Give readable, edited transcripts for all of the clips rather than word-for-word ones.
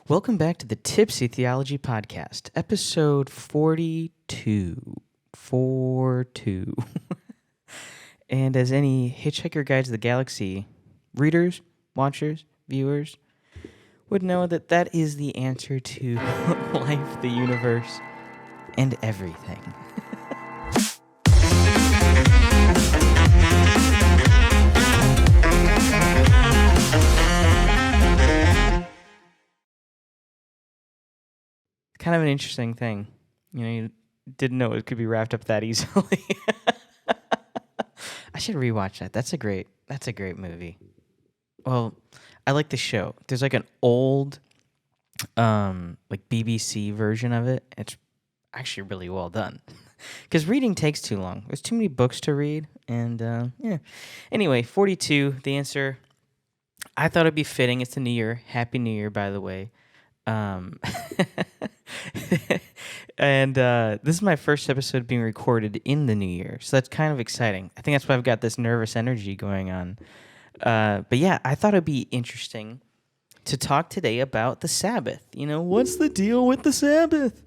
Welcome back to the Tipsy Theology Podcast, episode 42. 42. And as any Hitchhiker Guide to the Galaxy readers, watchers, viewers would know, that is the answer to life, the universe, and everything. Kind of an interesting thing. You didn't know it could be wrapped up that easily. I should rewatch that. That's a great movie. Well, I like the show. There's like an old like BBC version of it. It's actually really well done. Because reading takes too long. There's too many books to read. And yeah. Anyway, 42, the answer. I thought it'd be fitting. It's the New Year. Happy New Year, by the way. And this is my first episode being recorded in the new year, so that's kind of exciting. I think that's why I've got this nervous energy going on. But yeah, I thought it'd be interesting to talk today about the Sabbath. What's the deal with the Sabbath?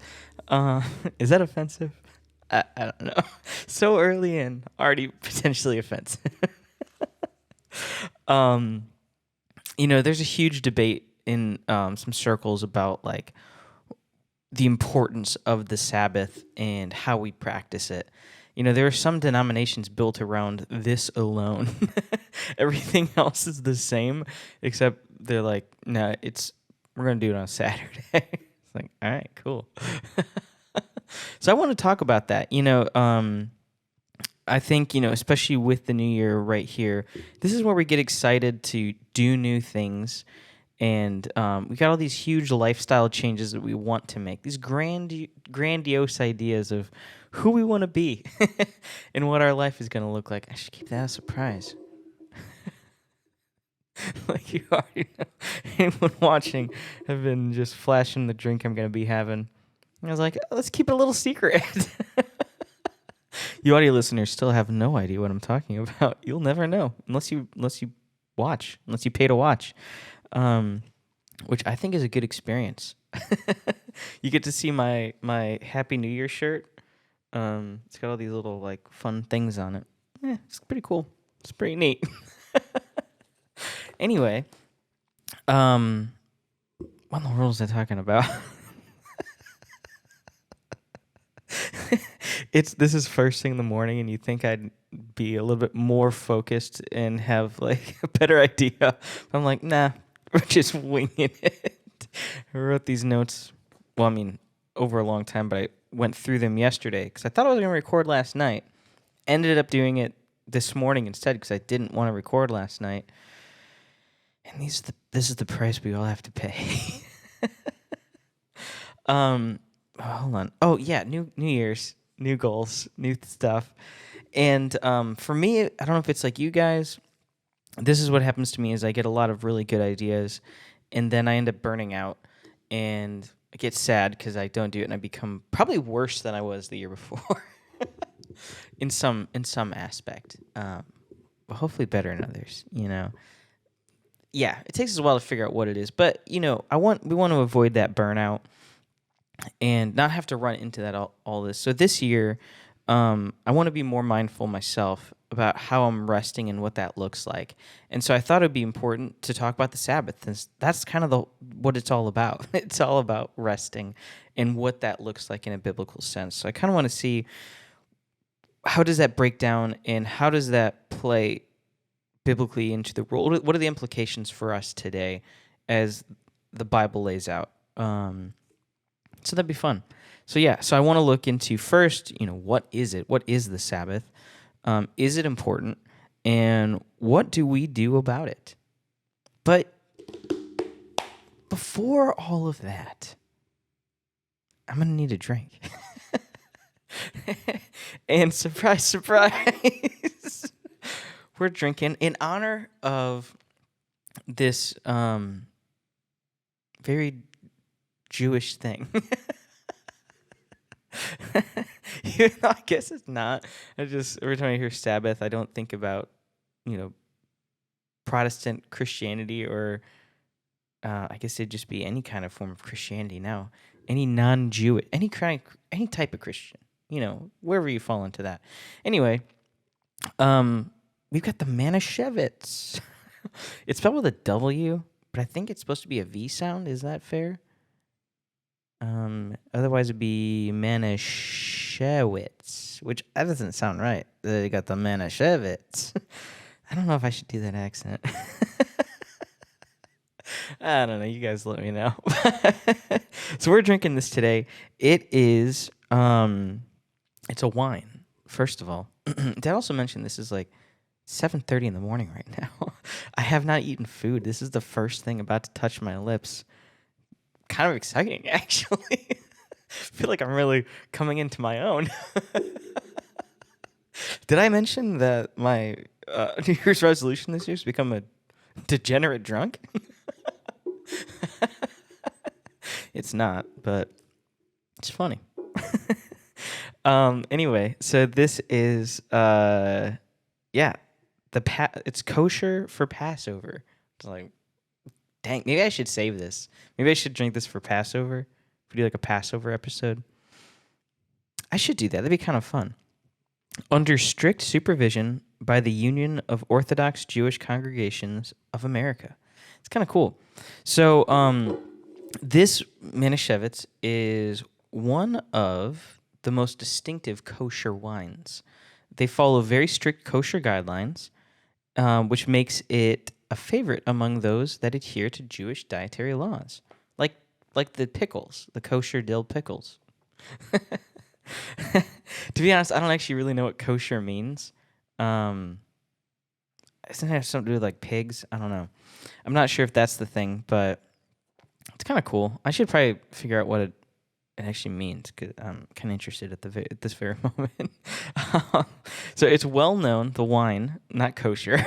Is that offensive? I don't know. So early in, already potentially offensive. There's a huge debate in some circles about like the importance of the Sabbath and how we practice it. There are some denominations built around this alone. Everything else is the same, except they're like, no, we're gonna do it on Saturday. It's like, all right, cool. So I want to talk about that. I think, especially with the new year right here, this is where we get excited to do new things. And we got all these huge lifestyle changes that we want to make, these grandiose ideas of who we want to be and what our life is going to look like. I should keep that a surprise. Like you already know. Anyone watching have been just flashing the drink I'm going to be having. And I was like, let's keep it a little secret. You audio listeners still have no idea what I'm talking about. You'll never know unless you watch, unless you pay to watch. Which I think is a good experience. You get to see my Happy New Year shirt. It's got all these little like fun things on it. It's pretty cool. It's pretty neat. Anyway, what in the world is I talking about? This is first thing in the morning, and you think I'd be a little bit more focused and have like a better idea. I'm like, nah. We're just winging it. I wrote these notes, over a long time, but I went through them yesterday because I thought I was going to record last night. Ended up doing it this morning instead because I didn't want to record last night. And this is the price we all have to pay. Hold on. Oh, yeah, New Year's, new goals, new stuff. And for me, I don't know if it's like you guys. This is what happens to me is I get a lot of really good ideas, and then I end up burning out, and I get sad because I don't do it, and I become probably worse than I was the year before in some aspect, but hopefully better in others, Yeah, it takes us a while to figure out what it is, but, we want to avoid that burnout and not have to run into that all this. So this year, I want to be more mindful myself about how I'm resting and what that looks like. And so I thought it would be important to talk about the Sabbath. That's kind of what it's all about. It's all about resting and what that looks like in a biblical sense. So I kind of want to see how does that break down and how does that play biblically into the role? What are the implications for us today as the Bible lays out? So that'd be fun. So I want to look into first, what is it? What is the Sabbath? Is it important? And what do we do about it? But before all of that, I'm going to need a drink. And surprise, surprise, we're drinking in honor of this very Jewish thing. Even though I guess it's not. Every time I hear Sabbath, I don't think about, Protestant Christianity or I guess it'd just be any kind of form of Christianity now. Any non-Jewish, any type of Christian, wherever you fall into that. Anyway, we've got the Manischewitz. It's spelled with a W, but I think it's supposed to be a V sound. Is that fair? Otherwise it'd be Manischewitz, which that doesn't sound right. They got the Manischewitz. I don't know if I should do that accent. I don't know. You guys let me know. So we're drinking this today. It is it's a wine. First of all, Dad also mentioned this is like 7:30 in the morning right now. I have not eaten food. This is the first thing about to touch my lips. Kind of exciting, actually. I feel like I'm really coming into my own. Did I mention that my New Year's resolution this year is to become a degenerate drunk? It's not, but it's funny. Anyway, so this is it's kosher for Passover. It's like, dang, maybe I should save this. Maybe I should drink this for Passover. If we do like a Passover episode, I should do that. That'd be kind of fun. Under strict supervision by the Union of Orthodox Jewish Congregations of America. It's kind of cool. So this Manischewitz is one of the most distinctive kosher wines. They follow very strict kosher guidelines, which makes it a favorite among those that adhere to Jewish dietary laws, like the pickles, the kosher dill pickles. To be honest, I don't actually really know what kosher means. Doesn't it have something to do with like pigs? I don't know. I'm not sure if that's the thing, but it's kind of cool. I should probably figure out what it actually means because I'm kind of interested at this very moment. So it's well known, the wine, not kosher.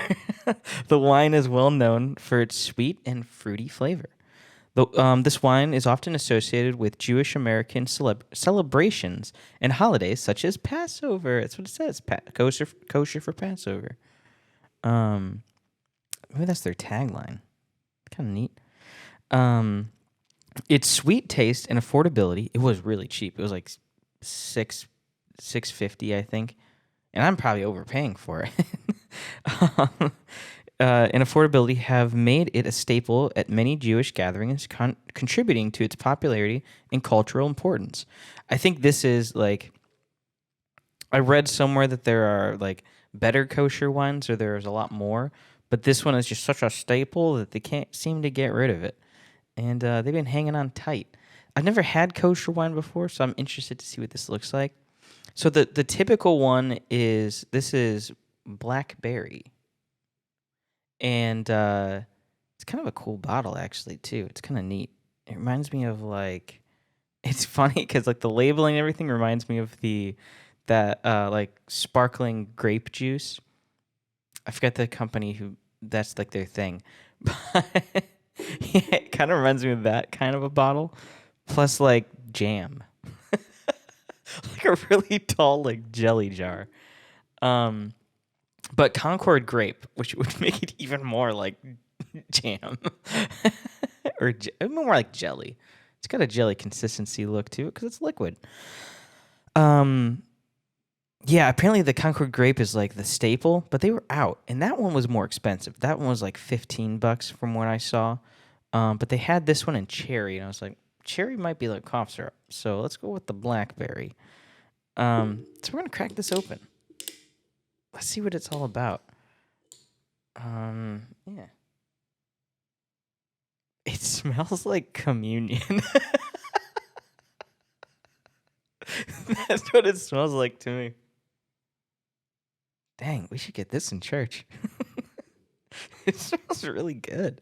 The wine is well known for its sweet and fruity flavor. This wine is often associated with Jewish American celebrations and holidays such as Passover. That's what it says, kosher for Passover. Maybe that's their tagline. Kind of neat. Its sweet taste and affordability. It was really cheap. It was like $6.50, I think, and I'm probably overpaying for it. And affordability have made it a staple at many Jewish gatherings, contributing to its popularity and cultural importance. I think this is like, I read somewhere that there are like better kosher wines, or there's a lot more, but this one is just such a staple that they can't seem to get rid of it. And they've been hanging on tight. I've never had kosher wine before, so I'm interested to see what this looks like. So the typical one is, this is Blackberry. And it's kind of a cool bottle, actually, too. It's kind of neat. It reminds me of, like, it's funny because, like, the labeling and everything reminds me of that sparkling grape juice. I forget the company that's, like, their thing. But yeah, it kind of reminds me of that kind of a bottle. Plus, like, jam. Like a really tall, like, jelly jar. But Concord grape, which would make it even more like jam. Or more like jelly. It's got a jelly consistency look to it because it's liquid. Yeah, apparently the Concord grape is like the staple, but they were out. And that one was more expensive. That one was like $15 from what I saw. But they had this one in cherry, and I was like, cherry might be like cough syrup. So let's go with the blackberry. So we're going to crack this open. Let's see what it's all about. Yeah. It smells like communion. That's what it smells like to me. Dang, we should get this in church. It smells really good.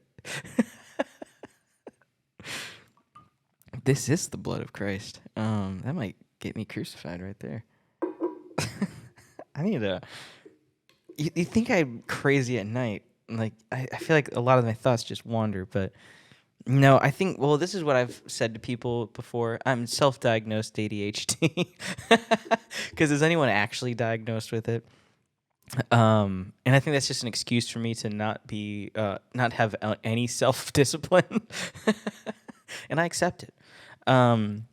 This is the blood of Christ. That might get me crucified right there. I need to... You think I'm crazy at night. Like, I feel like a lot of my thoughts just wander, but no, I think, well, this is what I've said to people before. I'm self-diagnosed ADHD. Because is anyone actually diagnosed with it? And I think that's just an excuse for me to not have any self discipline, and I accept it. Um,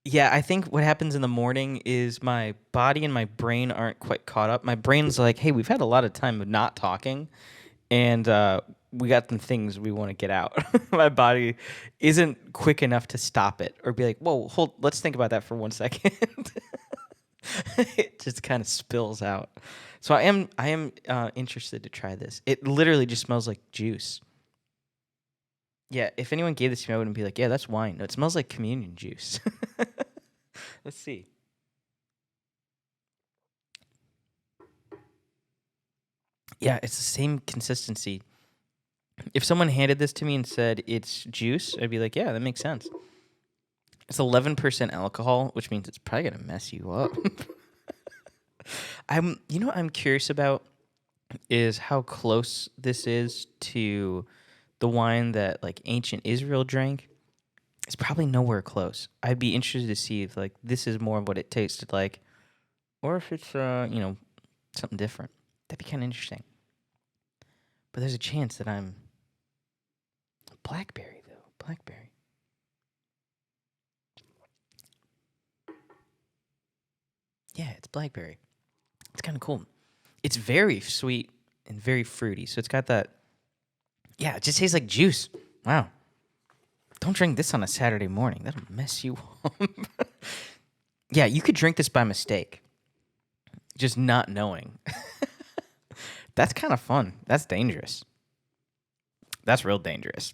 yeah, I think what happens in the morning is my body and my brain aren't quite caught up. My brain's like, "Hey, we've had a lot of time of not talking, and we got some things we want to get out." My body isn't quick enough to stop it or be like, "Whoa, hold, let's think about that for 1 second." It just kind of spills out. So I am interested to try this. It literally just smells like juice. Yeah, if anyone gave this to me, I wouldn't be like, "Yeah, that's wine." No, it smells like communion juice. Let's see. Yeah, it's the same consistency. If someone handed this to me and said it's juice, I'd be like, "Yeah, that makes sense." It's 11% alcohol, which means it's probably gonna mess you up. You know what I'm curious about is how close this is to the wine that like ancient Israel drank. It's probably nowhere close. I'd be interested to see if like this is more of what it tasted like, or if it's something different. That'd be kind of interesting. But there's a chance that I'm blackberry though. Blackberry. Yeah, it's blackberry. It's kind of cool. It's very sweet and very fruity. So it's got that. Yeah, it just tastes like juice. Wow. Don't drink this on a Saturday morning. That'll mess you up. Yeah, you could drink this by mistake, just not knowing. That's kind of fun. That's dangerous. That's real dangerous.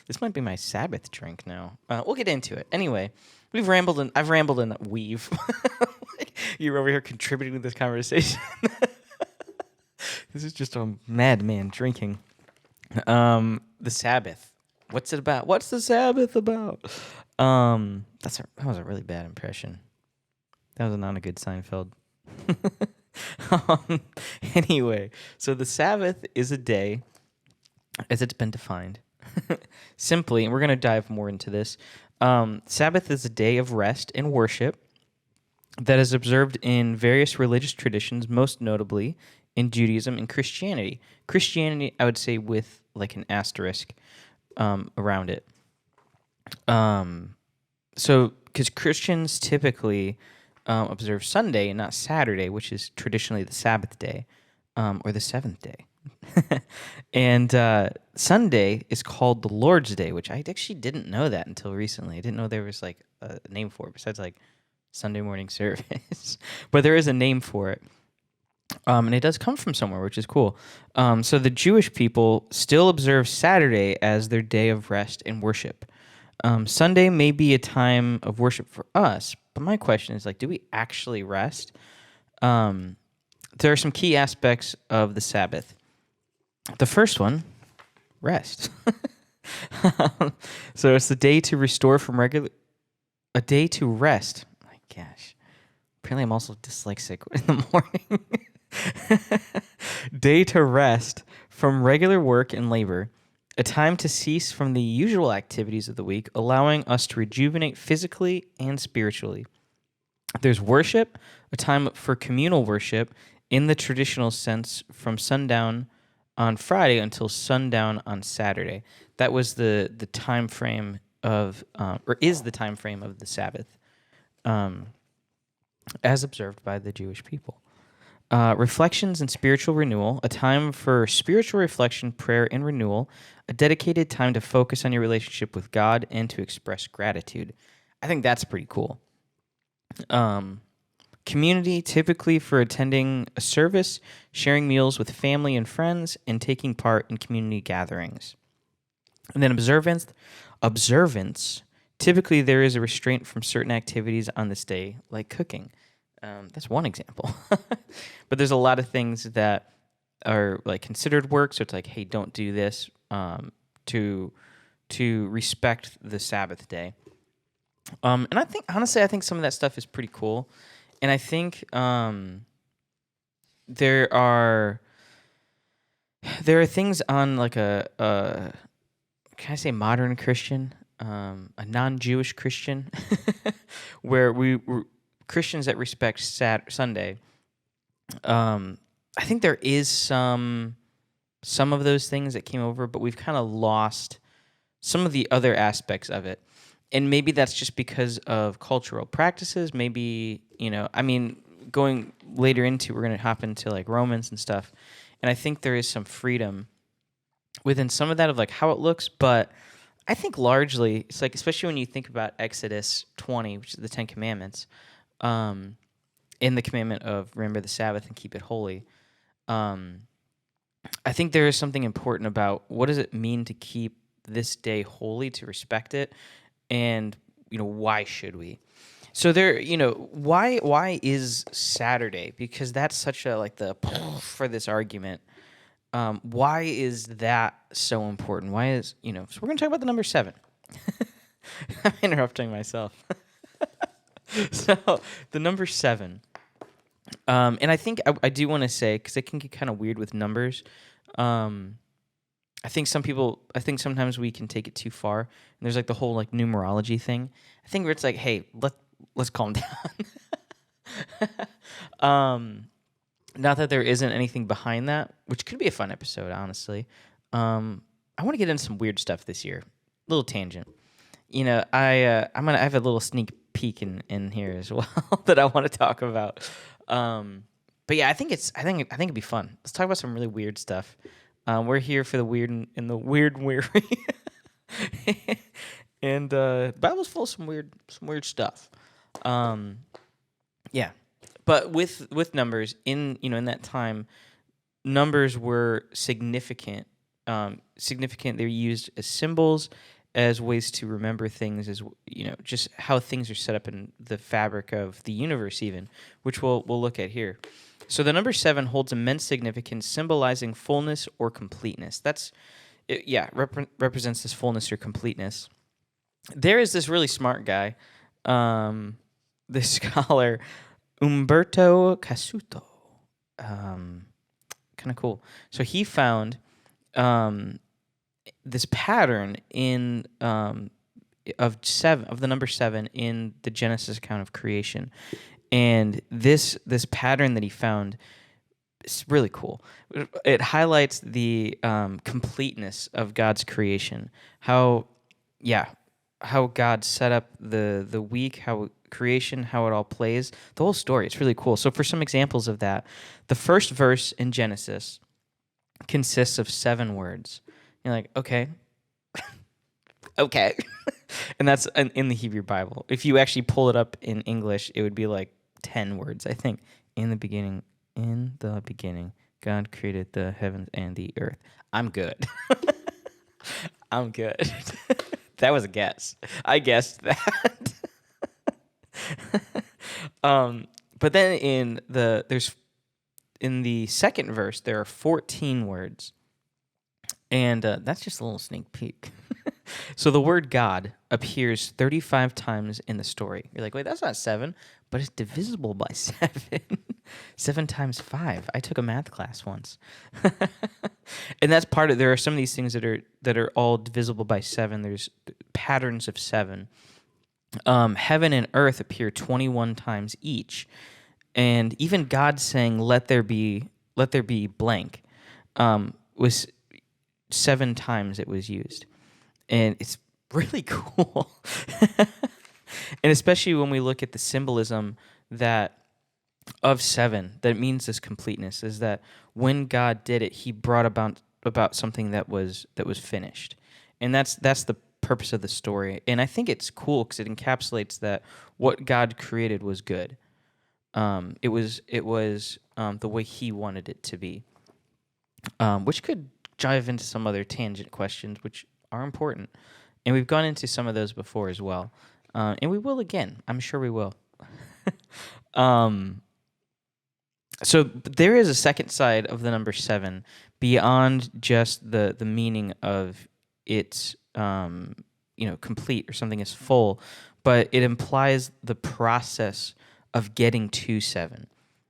This might be my Sabbath drink now. We'll get into it. Anyway, I've rambled and weave. You're over here contributing to this conversation. This is just a madman drinking. The Sabbath. What's it about? What's the Sabbath about? That was a really bad impression. That was not a good Seinfeld. Anyway, so the Sabbath is a day, as it's been defined, simply, and we're going to dive more into this. Sabbath is a day of rest and worship that is observed in various religious traditions, most notably in Judaism and Christianity. Christianity, I would say, with like an asterisk around it. So, because Christians typically observe Sunday and not Saturday, which is traditionally the Sabbath day, or the seventh day. And Sunday is called the Lord's Day, which I actually didn't know that until recently. I didn't know there was like a name for it besides like Sunday morning service. But there is a name for it. And it does come from somewhere, which is cool. So the Jewish people still observe Saturday as their day of rest and worship. Sunday may be a time of worship for us, but my question is like, do we actually rest? There are some key aspects of the Sabbath. The first one, rest. So it's the day to restore from a day to rest. My gosh. Apparently I'm also dyslexic in the morning. Day to rest from regular work and labor. A time to cease from the usual activities of the week, allowing us to rejuvenate physically and spiritually. There's worship, a time for communal worship in the traditional sense from sundown on Friday until sundown on Saturday. That was the time frame of, or is the time frame of the Sabbath, as observed by the Jewish people. Reflections and spiritual renewal, a time for spiritual reflection, prayer, and renewal, a dedicated time to focus on your relationship with God and to express gratitude. I think that's pretty cool. Community, typically for attending a service, sharing meals with family and friends, and taking part in community gatherings. And then observance, typically there is a restraint from certain activities on this day, like cooking. That's one example. But there's a lot of things that are like considered work, so it's like, hey, don't do this to respect the Sabbath day. And I think, honestly, I think some of that stuff is pretty cool. And I think there are things on like a can I say modern Christian, a non-Jewish Christian, where we Christians that respect Sunday, I think there is some of those things that came over, but we've kind of lost some of the other aspects of it. And maybe that's just because of cultural practices. Maybe, I mean, going later into, we're going to hop into like Romans and stuff. And I think there is some freedom within some of that of like how it looks. But I think largely, it's like, especially when you think about Exodus 20, which is the 10 Commandments, in the commandment of remember the Sabbath and keep it holy. I think there is something important about what does it mean to keep this day holy, to respect it, and why should we? So there, why is Saturday? Because that's such a like the for this argument. Why is that so important? Why is so we're gonna talk about the number 7. I'm interrupting myself. So the number 7. And I think I do want to say, because it can get kind of weird with numbers. I think sometimes we can take it too far. And there's like the whole like numerology thing. I think where it's like, hey, let's calm down. Not that there isn't anything behind that, which could be a fun episode, honestly. I want to get into some weird stuff this year. Little tangent. I have a little sneak peek in here as well that I want to talk about. But yeah, I think it'd be fun. Let's talk about some really weird stuff. We're here for the weird and the weird weary. And Bible's full of some weird stuff. Yeah. But with numbers in that time, numbers were significant. Significant. They're used as symbols, as ways to remember things, as just how things are set up in the fabric of the universe, even, which we'll look at here. So the number 7 holds immense significance, symbolizing fullness or completeness. Represents this fullness or completeness. There is this really smart guy, the scholar Umberto Casuto. Kind of cool. So he found this pattern in of the number 7 in the Genesis account of creation, and this pattern that he found is really cool. It highlights the completeness of God's creation. How God set up the week, how creation, how it all plays, the whole story. It's really cool. So for some examples of that, the first verse in Genesis consists of 7 words. You're like, okay. Okay. And that's in the Hebrew Bible. If you actually pull it up in English, it would be like 10 words, I think. In the beginning, God created the heavens and the earth. I'm good. I'm good. That was a guess. I guessed that. But then in the second verse, there are 14 words. And that's just a little sneak peek. So the word God appears 35 times in the story. You're like, wait, that's not 7, but it's divisible by 7. 7 times 5. I took a math class once. And that's part of, there are some of these things that are all divisible by 7. There's patterns of 7. Heaven and earth appear 21 times each. And even God saying, let there be blank, was 7 times it was used. And it's really cool. And especially when we look at the symbolism that of 7, that means this completeness, is that when God did it, he brought about something that was finished. And that's the purpose of the story. And I think it's cool because it encapsulates that what God created was good. It was the way he wanted it to be. Which could dive into some other tangent questions, which are important. And we've gone into some of those before as well. And we will again. I'm sure we will. So there is a second side of the number 7 beyond just the meaning of it's complete or something is full, but it implies the process of getting to 7,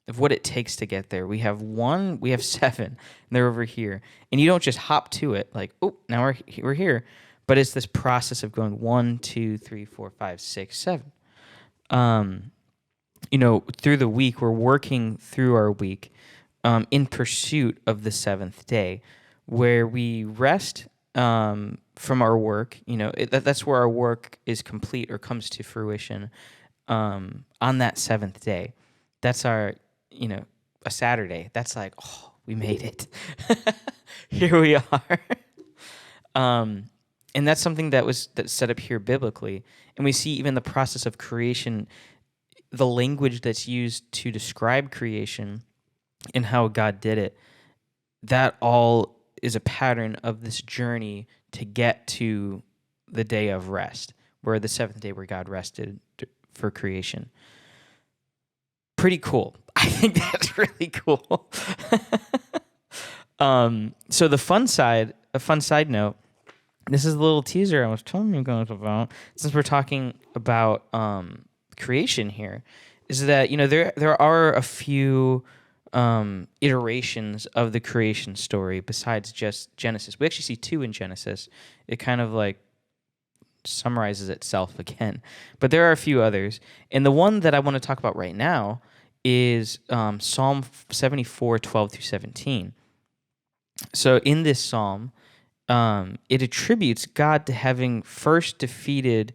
of what it takes to get there. We have 7, and they're over here. And you don't just hop to it like, oh, now we're here. But it's this process of going 1, 2, 3, 4, 5, 6, 7. through the week, we're working through our week in pursuit of the seventh day, where we rest from our work. That's where our work is complete or comes to fruition on that seventh day. That's our, a Saturday. That's like, oh, we made it. Here we are. And that's something that's set up here biblically. And we see even the process of creation, the language that's used to describe creation and how God did it, that all is a pattern of this journey to get to the day of rest, where the seventh day where God rested for creation. Pretty cool. I think that's really cool. So a fun side note, this is a little teaser I was telling you guys about, since we're talking about creation here, is that there are a few iterations of the creation story besides just Genesis. We actually see two in Genesis. It kind of like summarizes itself again, but there are a few others, and the one that I want to talk about right now is Psalm 74, 12 through 17. So in this psalm, it attributes God to having first defeated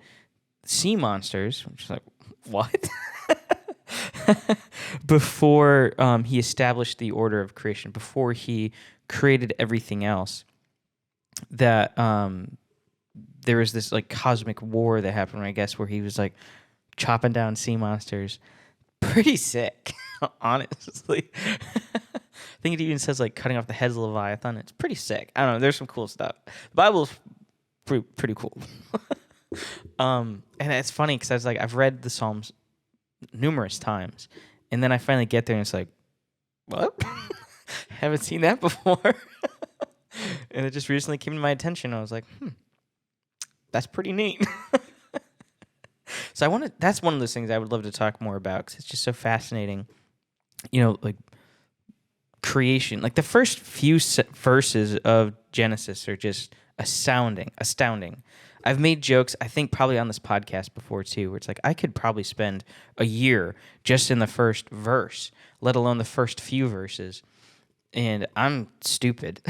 sea monsters, which is like, what? Before he established the order of creation, before he created everything else, that there was this like cosmic war that happened, I guess, where he was like chopping down sea monsters. Pretty sick, honestly. I think it even says like cutting off the heads of Leviathan. It's pretty sick. I don't know. There's some cool stuff. The Bible's pretty cool. And it's funny because I've read the Psalms numerous times, and then I finally get there and it's like, what? Haven't seen that before. And it just recently came to my attention. I was like, that's pretty neat. So that's one of those things I would love to talk more about, because it's just so fascinating. Like creation, like the first few verses of Genesis are just astounding. I've made jokes, I think probably on this podcast before too, where it's like I could probably spend a year just in the first verse, let alone the first few verses, and I'm stupid.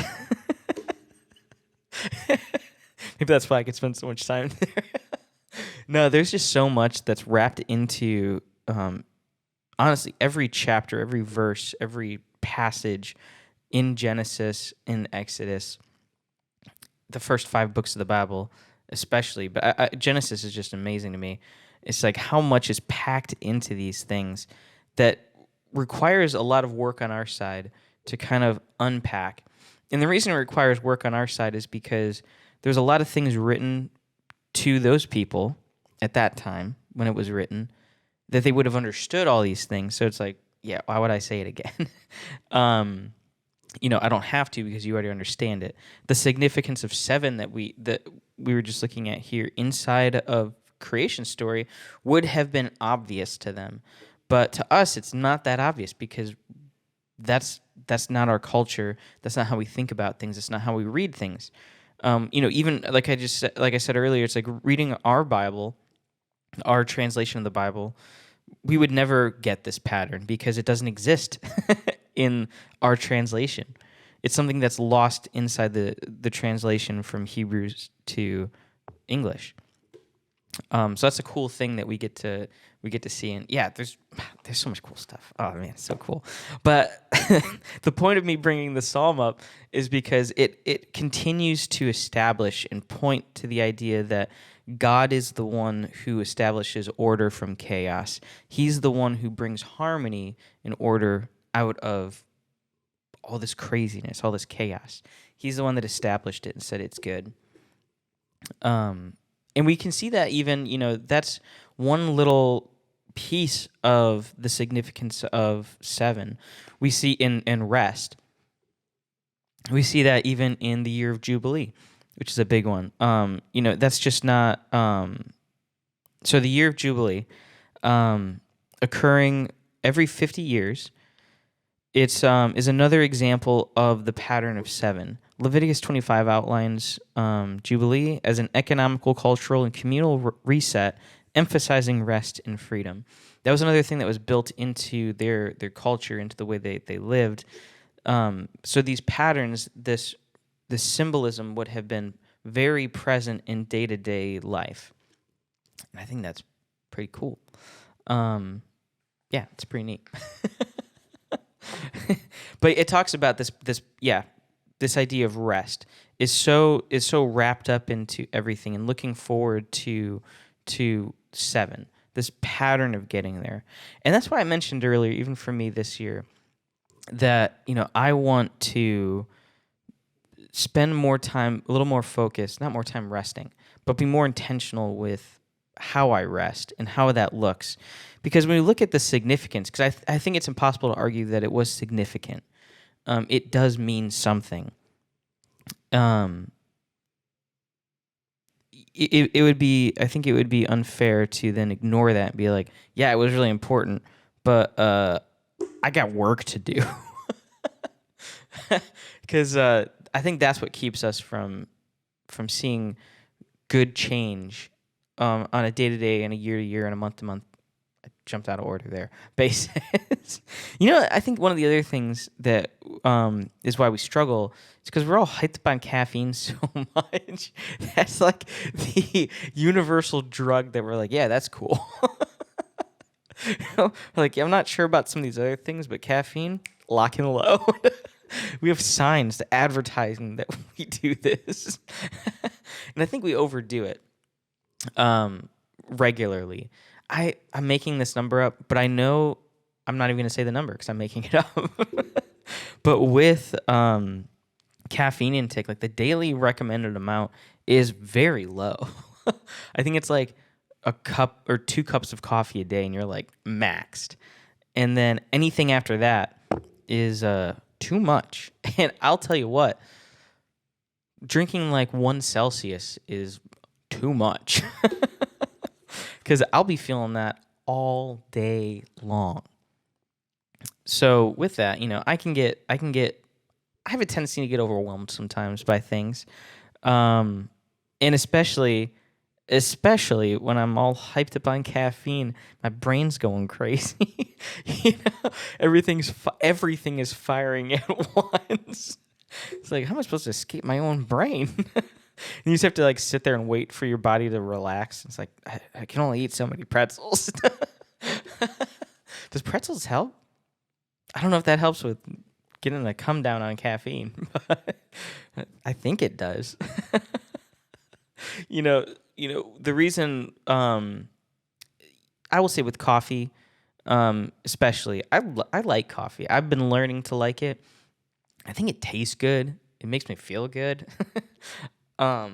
Maybe that's why I could spend so much time there. No, there's just so much that's wrapped into, honestly, every chapter, every verse, every passage in Genesis, in Exodus, the first 5 books of the Bible especially, but Genesis is just amazing to me. It's like how much is packed into these things that requires a lot of work on our side to kind of unpack. And the reason it requires work on our side is because there's a lot of things written to those people at that time when it was written that they would have understood all these things. So it's like, yeah, why would I say it again? I don't have to, because you already understand it. The significance of 7 that we were just looking at here inside of creation story would have been obvious to them. But to us, it's not that obvious, because that's not our culture. That's not how we think about things. It's not how we read things. Even like I said earlier, it's like reading our Bible, our translation of the Bible, we would never get this pattern because it doesn't exist in our translation. It's something that's lost inside the translation from Hebrews to English. So that's a cool thing that we get to see. And yeah, there's so much cool stuff. Oh man, it's so cool. But the point of me bringing the psalm up is because it continues to establish and point to the idea that God is the one who establishes order from chaos. He's the one who brings harmony and order out of all this craziness, all this chaos. He's the one that established it and said it's good. And we can see that even, that's one little piece of the significance of 7. We see in rest. We see that even in the year of Jubilee, which is a big one. That's just not... So the year of Jubilee, occurring every 50 years, is another example of the pattern of 7. Leviticus 25 outlines Jubilee as an economical, cultural, and communal reset, emphasizing rest and freedom. that was another thing that was built into their culture, into the way they lived. So these patterns, this symbolism would have been very present in day-to-day life. And I think that's pretty cool. Yeah, it's pretty neat. But it talks about this idea of rest is so wrapped up into everything and looking forward to 7, this pattern of getting there. And that's why I mentioned earlier, even for me this year, that, I want to spend more time, a little more focused, not more time resting, but be more intentional with how I rest and how that looks. Because when we look at the significance, because I think it's impossible to argue that it was significant. It does mean something. It would be, I think it would be unfair to then ignore that and be like, yeah, it was really important, but I got work to do. Because I think that's what keeps us from seeing good change on a day-to-day and a year-to-year and a month-to-month. I jumped out of order there. Basis. I think one of the other things that is why we struggle is because we're all hyped up on caffeine so much. That's like the universal drug that we're like, yeah, that's cool. Like, I'm not sure about some of these other things, but caffeine, lock and load. We have signs to advertising that we do this. And I think we overdo it regularly. I'm making this number up, but I know I'm not even going to say the number because I'm making it up. But with caffeine intake, like the daily recommended amount is very low. I think it's like a cup or 2 cups of coffee a day, and you're like maxed. And then anything after that is too much. And I'll tell you what, drinking like 1 Celsius is too much. Because I'll be feeling that all day long. So with that, I have a tendency to get overwhelmed sometimes by things. And especially when I'm all hyped up on caffeine, my brain's going crazy. Everything is firing at once. It's like, how am I supposed to escape my own brain? And you just have to like sit there and wait for your body to relax. It's like, I can only eat so many pretzels. Does pretzels help? I don't know if that helps with getting a come down on caffeine, but I think it does. The reason I will say with coffee, especially, I like coffee. I've been learning to like it. I think it tastes good. It makes me feel good. But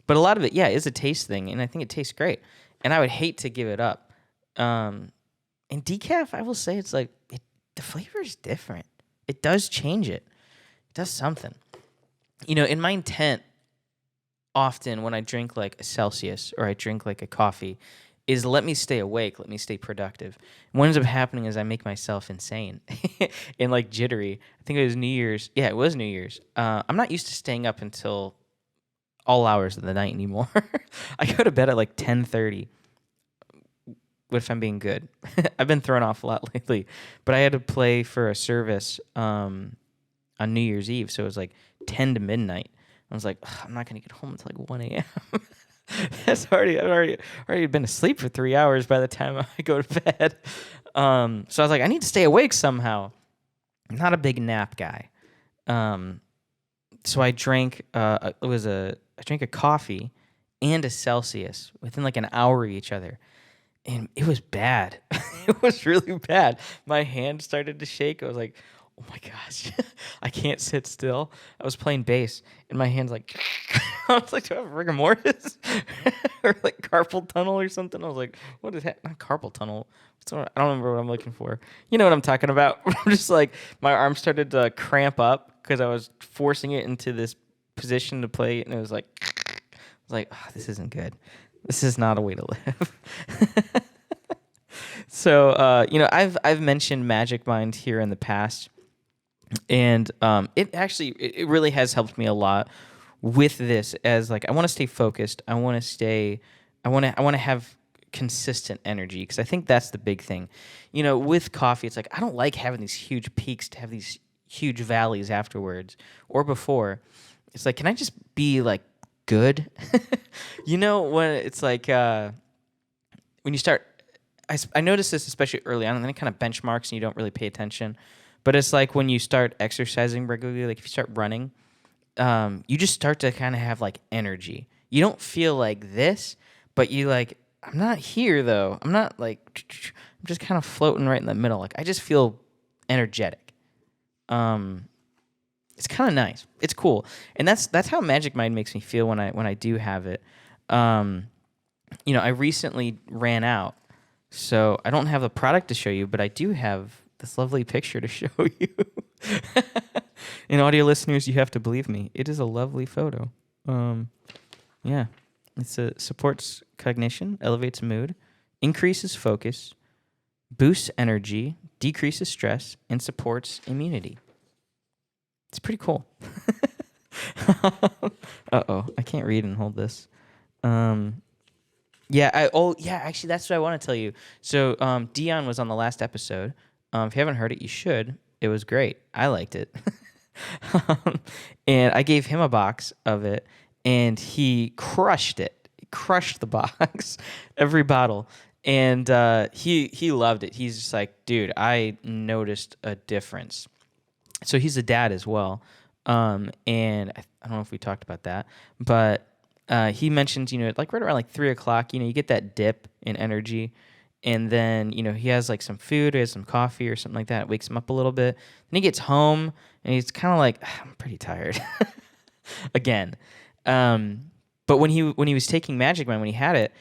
a lot of it, is a taste thing, and I think it tastes great. And I would hate to give it up. And decaf, I will say, it's like the flavor is different. It does change it. It does something. In my intent, often when I drink like a Celsius or I drink like a coffee, is let me stay awake, let me stay productive. And what ends up happening is I make myself insane and like jittery. I think it was New Year's. Yeah, it was New Year's. I'm not used to staying up until all hours of the night anymore. I go to bed at like 10:30. If I'm being good. I've been thrown off a lot lately, but I had to play for a service on New Year's Eve, so it was like 10 to midnight. I was like, I'm not gonna get home until like 1 a.m. I've already been asleep for 3 hours by the time I go to bed. So I was like, I need to stay awake somehow. I'm not a big nap guy. So I drank I drank a coffee and a Celsius within like an hour of each other. And it was bad. It was really bad. My hand started to shake. I was like, oh my gosh, I can't sit still. I was playing bass, and my hand's like, I was like, do I have rigor mortis? Or like carpal tunnel or something? I was like, what is that? Not carpal tunnel. I don't remember what I'm looking for. You know what I'm talking about. I'm just like, my arm started to cramp up because I was forcing it into this position to play, and it was like, this isn't good. This is not a way to live. So, I've mentioned Magic Mind here in the past, and it really has helped me a lot with this. As like, I want to stay focused. I want to have consistent energy, because I think that's the big thing. With coffee, it's like I don't like having these huge peaks to have these huge valleys afterwards or before. It's like, can I just be like good? When it's like when you start, I noticed this especially early on, and then it kind of benchmarks and you don't really pay attention. But it's like when you start exercising regularly, like if you start running, you just start to kind of have like energy. You don't feel like this, but you like, I'm not here though. I'm not like, I'm just kind of floating right in the middle. Like I just feel energetic. It's kind of nice. It's cool. And that's how Magic Mind makes me feel when I do have it. I recently ran out, so I don't have a product to show you, but I do have this lovely picture to show you. And audio listeners, you have to believe me. It is a lovely photo. Yeah. It supports cognition, elevates mood, increases focus, boosts energy, decreases stress, and supports immunity. It's pretty cool. Uh-oh, I can't read and hold this. Actually, that's what I want to tell you. So, Dion was on the last episode. If you haven't heard it, you should. It was great. I liked it. And I gave him a box of it, and he crushed it. He crushed the box, every bottle. And he loved it. He's just like, dude, I noticed a difference. So he's a dad as well. And I don't know if we talked about that, but he mentioned, like right around like 3 o'clock, you get that dip in energy. And then, he has like some food, or he has some coffee or something like that. It wakes him up a little bit. Then he gets home and he's kind of like, I'm pretty tired again. But when he was taking Magic Mind, when he had it,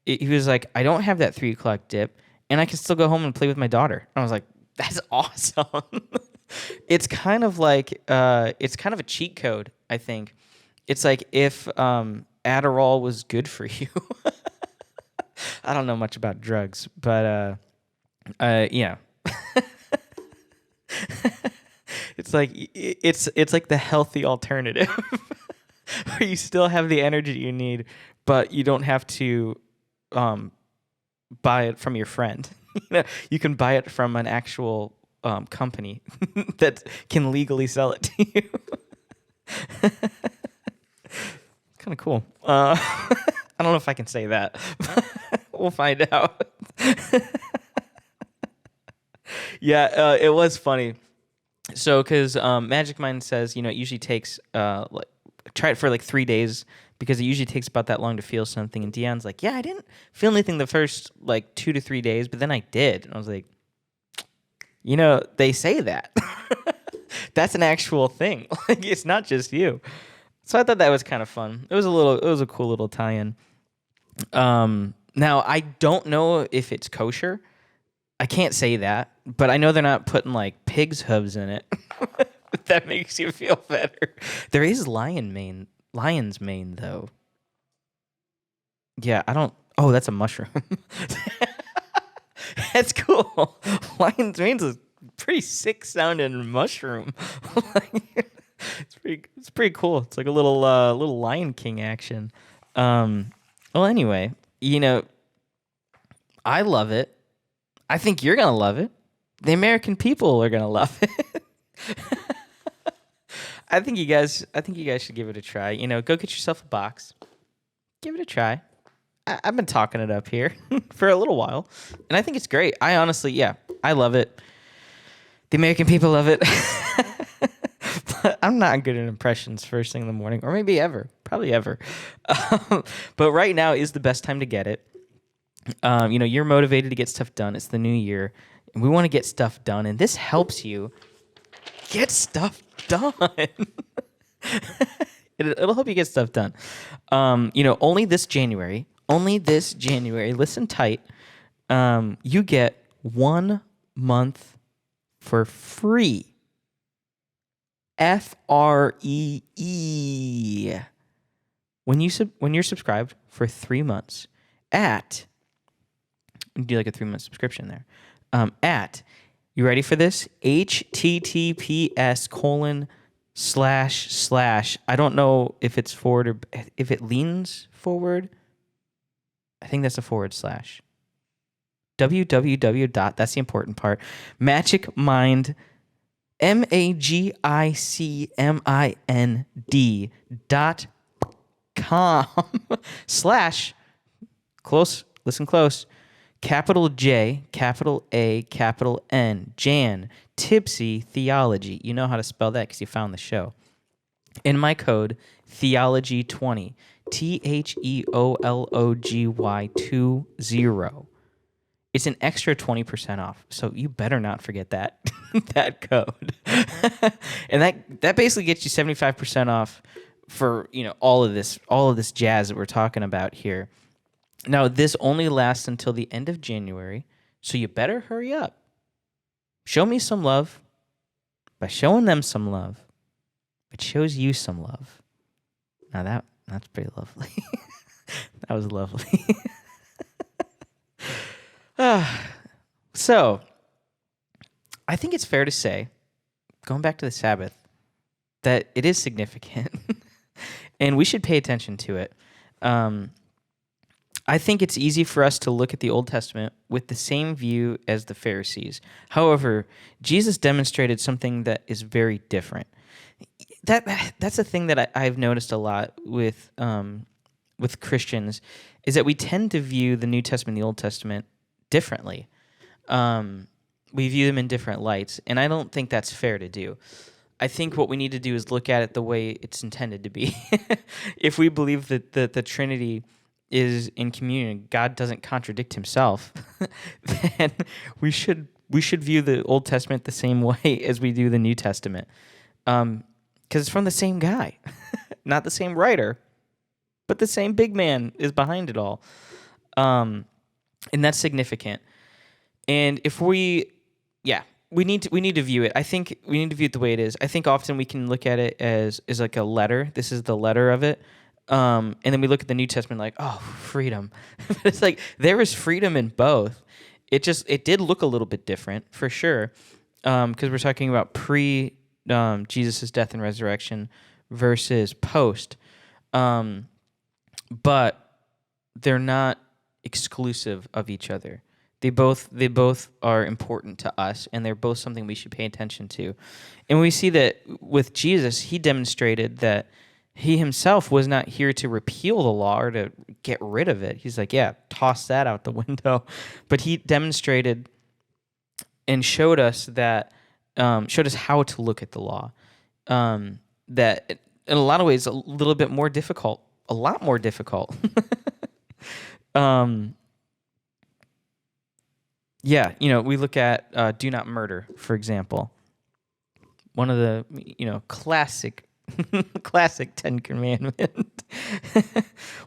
he was like, I don't have that 3 o'clock dip, and I can still go home and play with my daughter. And I was like, that's awesome. It's kind of like, it's kind of a cheat code, I think. It's like if Adderall was good for you. I don't know much about drugs, but yeah. It's like the healthy alternative where you still have the energy you need, but you don't have to buy it from your friend. You can buy it from an actual company that can legally sell it to you. Kind of cool. I don't know if I can say that. We'll find out. Yeah, it was funny. So, because Magic Mind says, it usually takes, try it for like 3 days, because it usually takes about that long to feel something. And Dion's like, yeah, I didn't feel anything the first like 2 to 3 days, but then I did. And I was like, they say that. That's an actual thing. Like, it's not just you. So I thought that was kind of fun. It was a cool little tie-in. Now, I don't know if it's kosher. I can't say that, but I know they're not putting like pig's hooves in it. If that makes you feel better. There is lion's mane though. Yeah, I don't. Oh, that's a mushroom. That's cool. Lion's mane's a pretty sick sounding mushroom. It's pretty cool. It's like a little Lion King action. Well, anyway, I love it. I think you're gonna love it. The American people are gonna love it. I think you guys should give it a try. Go get yourself a box. Give it a try. I've been talking it up here for a little while, and I think it's great. I honestly, I love it. The American people love it. But I'm not good at impressions first thing in the morning, or maybe ever, probably ever. But right now is the best time to get it. You're motivated to get stuff done. It's the new year, and we want to get stuff done, and this helps you get stuff done. It'll help you get stuff done. Only this January, listen tight, you get 1 month for free. FREE. When you're subscribed for 3 months at, do like a 3-month subscription there. You ready for this? https:// I don't know if it's forward or if it leans forward. I think that's a / www. That's the important part. Magicmind, MAGICMIND.com / listen close, capital J, capital A, capital N, Jan, Tipsy Theology. You know how to spell that because you found the show. In my code, Theology20, THEOLOGY 20. It's an extra 20% off, so you better not forget that that code. And that basically gets you 75% off for all of this jazz that we're talking about here. Now, this only lasts until the end of January, so you better hurry up. Show me some love. By showing them some love, it shows you some love. Now that's pretty lovely. That was lovely. So, I think it's fair to say, going back to the Sabbath, that it is significant, and we should pay attention to it. I think it's easy for us to look at the Old Testament with the same view as the Pharisees. However, Jesus demonstrated something that is very different. That's a thing that I've noticed a lot with Christians, is that we tend to view the New Testament and the Old Testament differently. We view them in different lights, and I don't think that's fair to do. I think what we need to do is look at it the way it's intended to be. If we believe that the Trinity is in communion, God doesn't contradict himself, then we should view the Old Testament the same way as we do the New Testament. Because it's from the same guy. Not the same writer, but the same big man is behind it all. And that's significant. And if we need to view it. I think we need to view it the way it is. I think often we can look at it as like a letter. This is the letter of it. And then we look at the New Testament like, oh, freedom. It's like there is freedom in both. It did look a little bit different for sure, because we're talking about pre Jesus' death and resurrection versus post. But they're not exclusive of each other. They both are important to us, and they're both something we should pay attention to. And we see that with Jesus, he demonstrated that he himself was not here to repeal the law or to get rid of it. He's like, yeah, toss that out the window. But he demonstrated and showed us how to look at the law. That in a lot of ways, a little bit more difficult, a lot more difficult. We look at do not murder, for example. One of the classic 10 Commandment.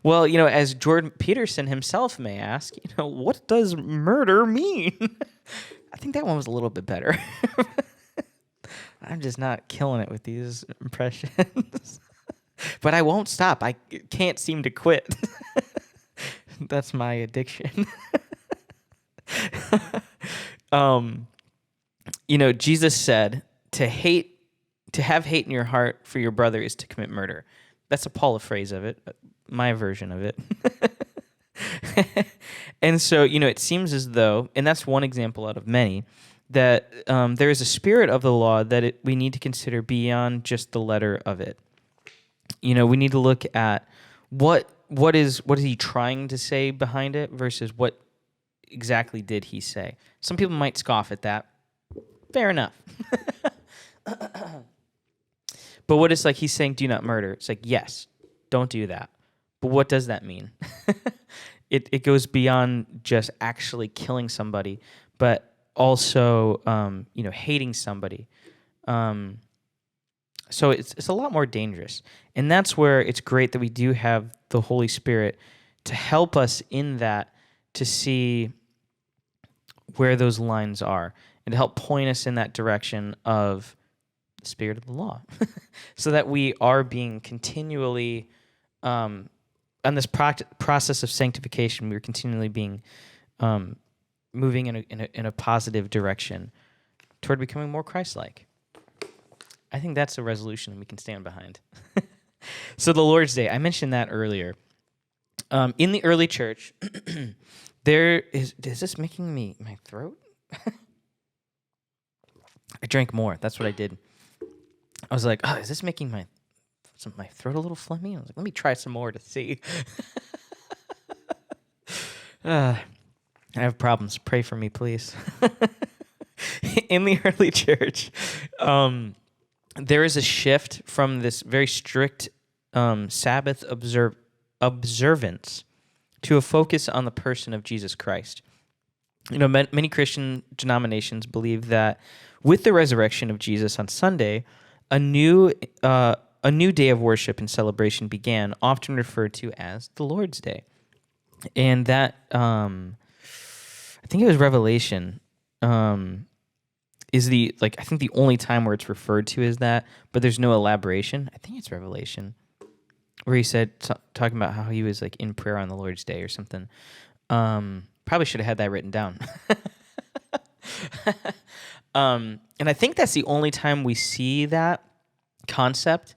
Well, as Jordan Peterson himself may ask, what does murder mean? I think that one was a little bit better. I'm just not killing it with these impressions. But I won't stop. I can't seem to quit. That's my addiction. Jesus said to have hate in your heart for your brother is to commit murder. That's a Paula phrase of it, my version of it. And so, it seems as though, and that's one example out of many, that there is a spirit of the law that we need to consider beyond just the letter of it. We need to look at what is he trying to say behind it versus what exactly did he say. Some people might scoff at that. Fair enough. But what it's like, he's saying, do not murder. It's like, yes, don't do that. But what does that mean? It goes beyond just actually killing somebody, but also, hating somebody. So it's a lot more dangerous. And that's where it's great that we do have the Holy Spirit to help us in that, to see where those lines are and to help point us in that direction of the spirit of the law so that we are being continually on this process of sanctification. We're continually being moving in a positive direction toward becoming more Christ-like. I think that's a resolution we can stand behind. So the Lord's Day, I mentioned that earlier. In the early church, there is this making my throat? I drank more. That's what I did. I was like, oh, is this making my throat a little phlegmy? I was like, let me try some more to see. I have problems. Pray for me, please. In the early church, there is a shift from this very strict Sabbath observance to a focus on the person of Jesus Christ. Many Christian denominations believe that with the resurrection of Jesus on Sunday, a new day of worship and celebration began, often referred to as the Lord's Day. And that, I think it was Revelation, is I think the only time where it's referred to as that, but there's no elaboration. I think it's Revelation, where he said, talking about how he was in prayer on the Lord's Day or something. Probably should have had that written down. And I think that's the only time we see that concept,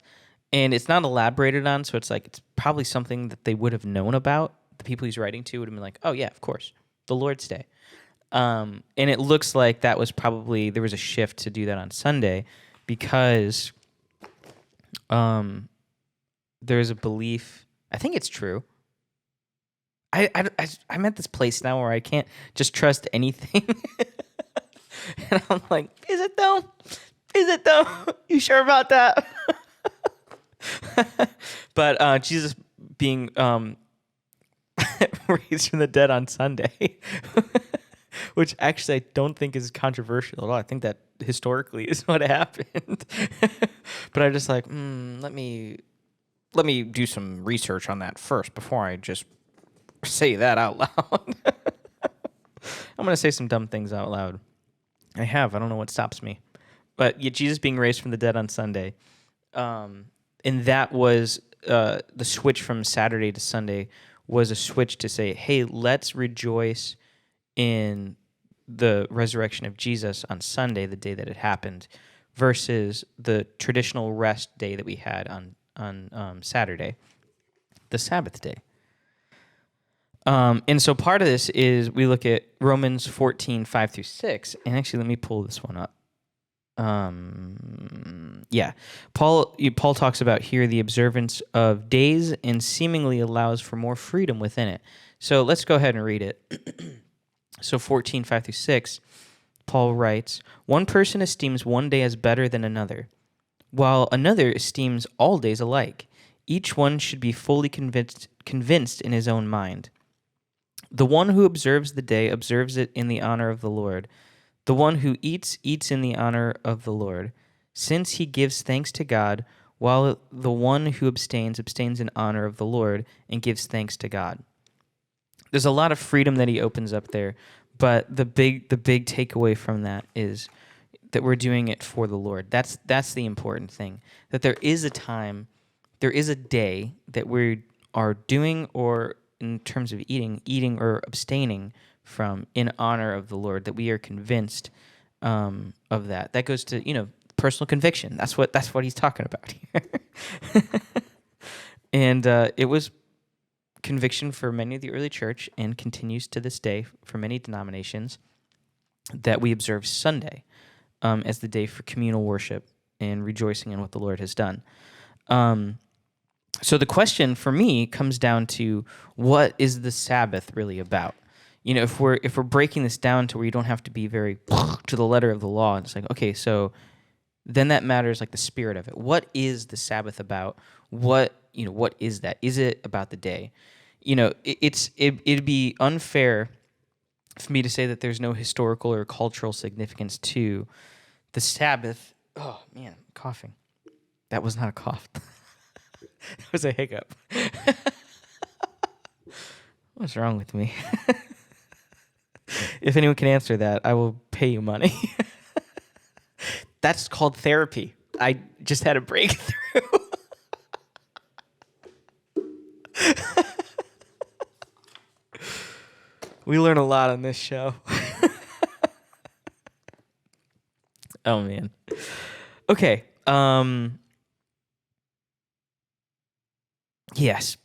and it's not elaborated on, so it's probably something that they would have known about. The people he's writing to would have been like, oh yeah, of course, the Lord's Day. And it looks like that was probably, there was a shift to do that on Sunday because there's a belief, I think it's true. I'm at this place now where I can't just trust anything. And I'm like, is it though? Is it though? You sure about that? But Jesus being raised from the dead on Sunday, which actually I don't think is controversial at all. I think that historically is what happened. But I'm just like, let me do some research on that first before I just say that out loud. I'm going to say some dumb things out loud. I don't know what stops me. But yeah, Jesus being raised from the dead on Sunday. And that was the switch from Saturday to Sunday was a switch to say, hey, let's rejoice in the resurrection of Jesus on Sunday, the day that it happened, versus the traditional rest day that we had on Saturday, the Sabbath day. And so part of this is we look at Romans 14, 5 through 6. And actually, let me pull this one up. Paul talks about here the observance of days and seemingly allows for more freedom within it. So let's go ahead and read it. So 14, 5 through 6, Paul writes, one person esteems one day as better than another, while another esteems all days alike. Each one should be fully convinced in his own mind. The one who observes the day observes it in the honor of the Lord. The one who eats in the honor of the Lord, since he gives thanks to God, while the one who abstains in honor of the Lord and gives thanks to God. There's a lot of freedom that he opens up there, but the big takeaway from that is that we're doing it for the Lord. That's the important thing. That there is a time, there is a day that we are doing, or in terms of eating or abstaining from in honor of the Lord, that we are convinced of that. That goes to, personal conviction. That's what he's talking about here. And it was conviction for many of the early church and continues to this day for many denominations that we observe Sunday as the day for communal worship and rejoicing in what the Lord has done. So the question for me comes down to, what is the Sabbath really about? If we're breaking this down to where you don't have to be very to the letter of the law, it's like, okay, so then that matters, the spirit of it. What is the Sabbath about? What is that? Is it about the day? It'd be unfair for me to say that there's no historical or cultural significance to the Sabbath. Oh man, I'm coughing. That was not a cough. That was a hiccup. What's wrong with me? If anyone can answer that, I will pay you money. That's called therapy. I just had a breakthrough. We learn a lot on this show. Oh, man. Okay. Yes.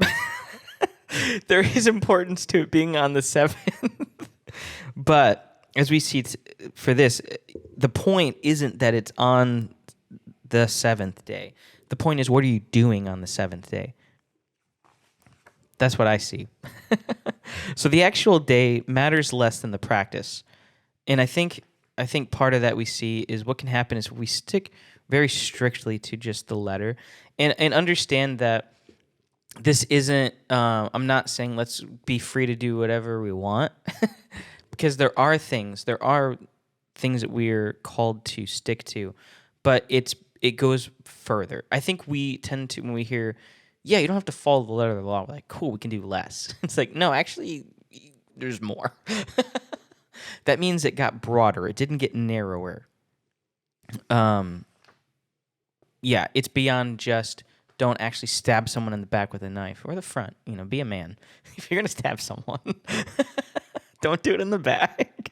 There is importance to it being on the 7th. But as we see for this, the point isn't that it's on the 7th day. The point is, what are you doing on the 7th day? That's what I see. So the actual day matters less than the practice. And I think part of that we see is what can happen is we stick very strictly to just the letter and understand that this isn't, I'm not saying let's be free to do whatever we want because there are things that we're called to stick to, but it goes further. I think we tend to, when we hear, yeah, you don't have to follow the letter of the law, we're like, cool, we can do less. It's like, no, actually, there's more. That means it got broader. It didn't get narrower. Yeah, it's beyond just don't actually stab someone in the back with a knife or the front. Be a man. If you're gonna stab someone, don't do it in the back.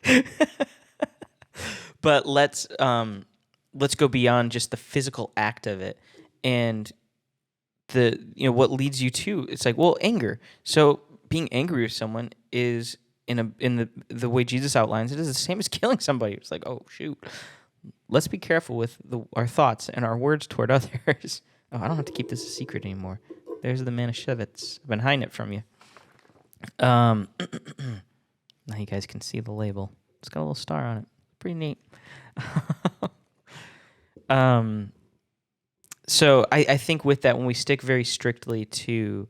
But let's go beyond just the physical act of it, and what leads you to it's like, well, anger. So being angry with someone is in the way Jesus outlines it is the same as killing somebody. It's like, oh shoot, let's be careful with our thoughts and our words toward others. Oh, I don't have to keep this a secret anymore. There's the Manischewitz. I've been hiding it from you. Now you guys can see the label. It's got a little star on it. Pretty neat. So I think with that, when we stick very strictly to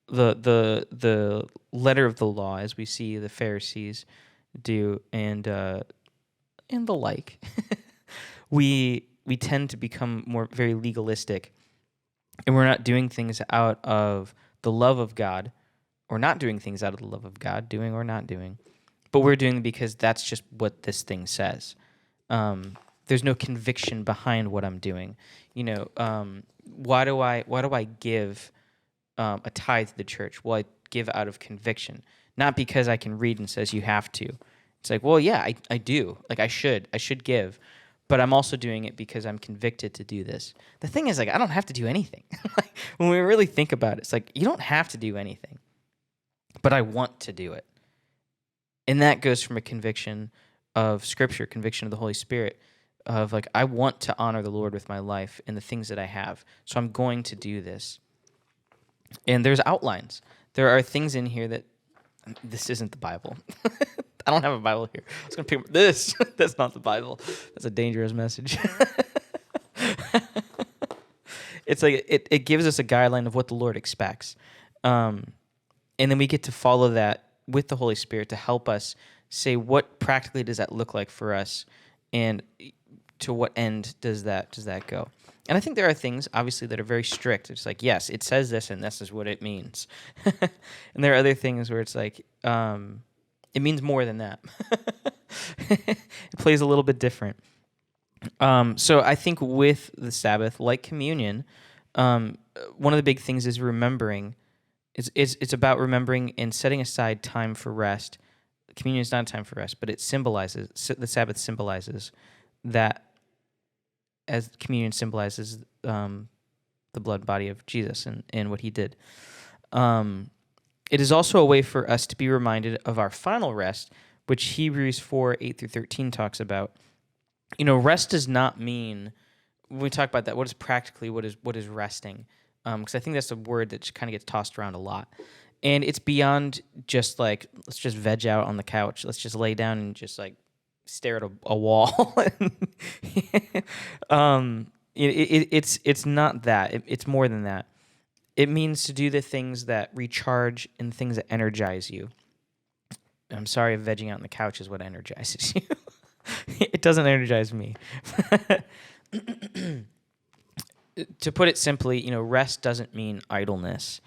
the letter of the law, as we see the Pharisees do, and the like, we tend to become very legalistic, and we're not doing things out of the love of God, or not doing things out of the love of God, doing or not doing, but we're doing it because that's just what this thing says. There's no conviction behind what I'm doing. Why do I give a tithe to the church? Well, I give out of conviction, not because I can read and says you have to. It's like, well, yeah, I do. Like I should give, but I'm also doing it because I'm convicted to do this. The thing is, like, I don't have to do anything. Like, when we really think about it, it's like you don't have to do anything, but I want to do it, and that goes from a conviction of Scripture, conviction of the Holy Spirit, of like, I want to honor the Lord with my life and the things that I have, so I'm going to do this. And there's outlines. There are things in here that, this isn't the Bible. I don't have a Bible here. I was going to pick up this. That's not the Bible. That's a dangerous message. It's like, it gives us a guideline of what the Lord expects. And then we get to follow that with the Holy Spirit to help us say, what practically does that look like for us, and to what end does that go? And I think there are things, obviously, that are very strict. It's like, yes, it says this, and this is what it means. And there are other things where it's like, it means more than that. It plays a little bit different. So I think with the Sabbath, like communion, one of the big things is remembering. It's about remembering and setting aside time for rest. Communion is not a time for rest, but the Sabbath symbolizes that, as communion symbolizes the blood body of Jesus and what he did. It is also a way for us to be reminded of our final rest, which Hebrews 4:8-13 talks about. Rest does not mean, when we talk about that, what is resting? Because I think that's a word that kind of gets tossed around a lot. And it's beyond just like, let's just veg out on the couch. Let's just lay down and just like stare at a wall. It's not that. It's more than that. It means to do the things that recharge and things that energize you. I'm sorry if vegging out on the couch is what energizes you. It doesn't energize me. To put it simply, rest doesn't mean idleness.